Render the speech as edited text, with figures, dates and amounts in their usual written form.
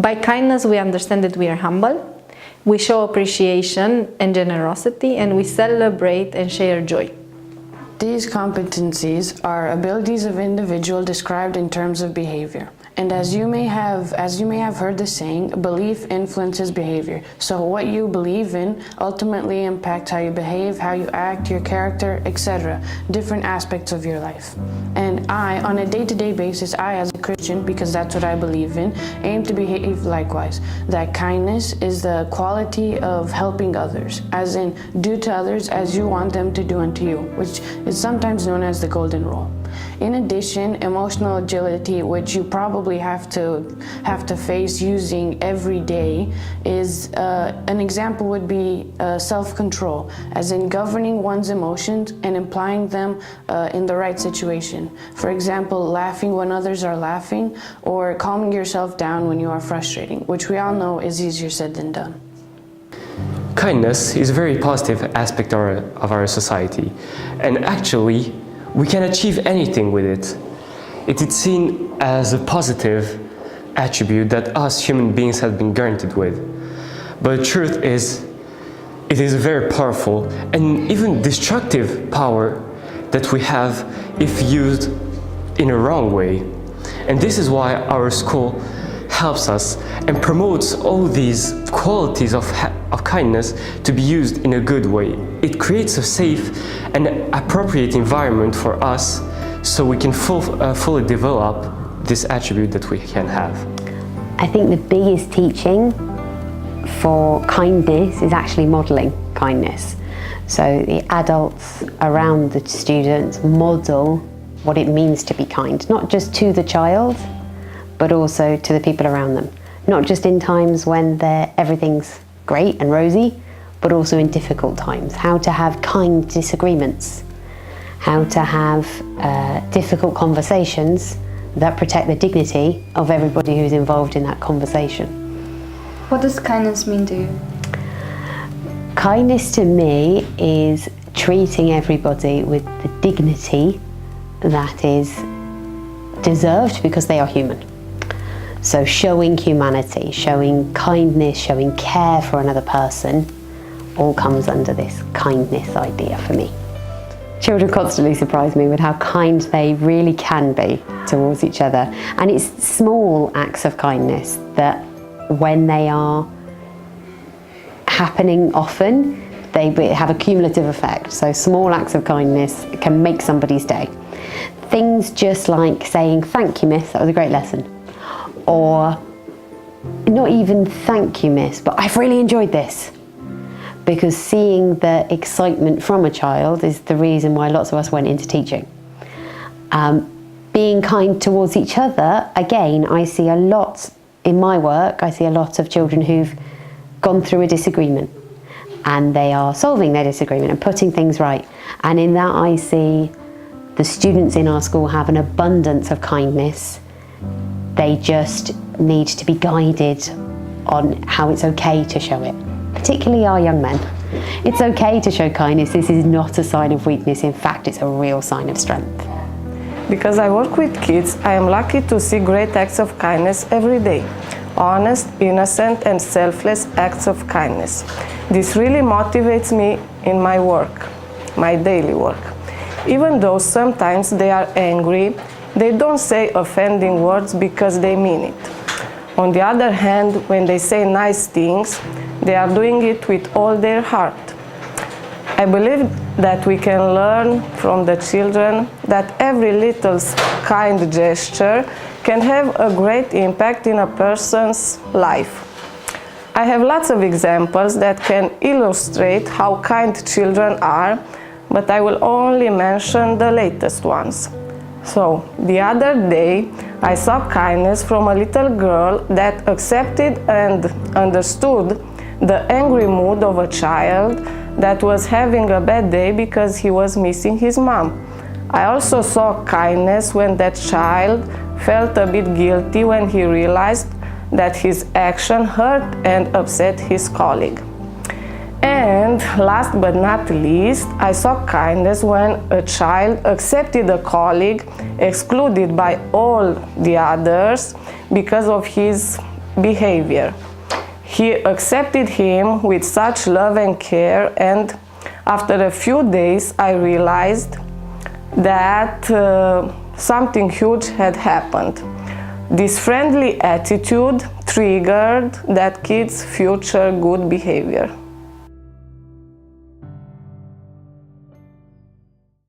By kindness, we understand that we are humble, we show appreciation and generosity, and we celebrate and share joy. These competencies are abilities of individual described in terms of behavior. And as you may have heard the saying, belief influences behavior. So what you believe in ultimately impacts how you behave, how you act, your character, etc. Different aspects of your life. And I, on a day-to-day basis, I as a Christian, because that's what I believe in, aim to behave likewise. That kindness is the quality of helping others, as in do to others as you want them to do unto you, which is sometimes known as the golden rule. In addition, emotional agility, which you probably have to face using every day, is an example would be self-control, as in governing one's emotions and applying them in the right situation. For example, laughing when others are laughing, or calming yourself down when you are frustrating, which we all know is easier said than done. Kindness is a very positive aspect of our society, and actually we can achieve anything with it. It is seen as a positive attribute that us human beings have been granted with. But the truth is, it is a very powerful and even destructive power that we have if used in a wrong way. And this is why our school helps us and promotes all these qualities of kindness to be used in a good way. It creates a safe and appropriate environment for us so we can fully develop this attribute that we can have. I think the biggest teaching for kindness is actually modelling kindness. So the adults around the students model what it means to be kind, not just to the child, but also to the people around them. Not just in times when everything's great and rosy, but also in difficult times. How to have kind disagreements, how to have difficult conversations that protect the dignity of everybody who's involved in that conversation. What does kindness mean to you? Kindness to me is treating everybody with the dignity that is deserved because they are human. So showing humanity, showing kindness, showing care for another person, all comes under this kindness idea for me. Children constantly surprise me with how kind they really can be towards each other. And it's small acts of kindness that, when they are happening often, they have a cumulative effect. So small acts of kindness can make somebody's day. Things just like saying, "Thank you, miss, that was a great lesson." Or not even "Thank you, miss," but "I've really enjoyed this." Because seeing the excitement from a child is the reason why lots of us went into teaching. Being kind towards each other, again, I see a lot in my work, I see a lot of children who've gone through a disagreement and they are solving their disagreement and putting things right. And in that I see the students in our school have an abundance of kindness. They just need to be guided on how it's okay to show it, particularly our young men. It's okay to show kindness. This is not a sign of weakness. In fact, it's a real sign of strength. Because I work with kids, I am lucky to see great acts of kindness every day. Honest, innocent, and selfless acts of kindness. This really motivates me in my work, my daily work. Even though sometimes they are angry, they don't say offending words because they mean it. On the other hand, when they say nice things, they are doing it with all their heart. I believe that we can learn from the children that every little kind gesture can have a great impact in a person's life. I have lots of examples that can illustrate how kind children are, but I will only mention the latest ones. So, the other day, I saw kindness from a little girl that accepted and understood the angry mood of a child that was having a bad day because he was missing his mom. I also saw kindness when that child felt a bit guilty when he realized that his action hurt and upset his colleague. And last but not least, I saw kindness when a child accepted a colleague excluded by all the others because of his behavior. He accepted him with such love and care, and after a few days I realized that something huge had happened. This friendly attitude triggered that kid's future good behavior.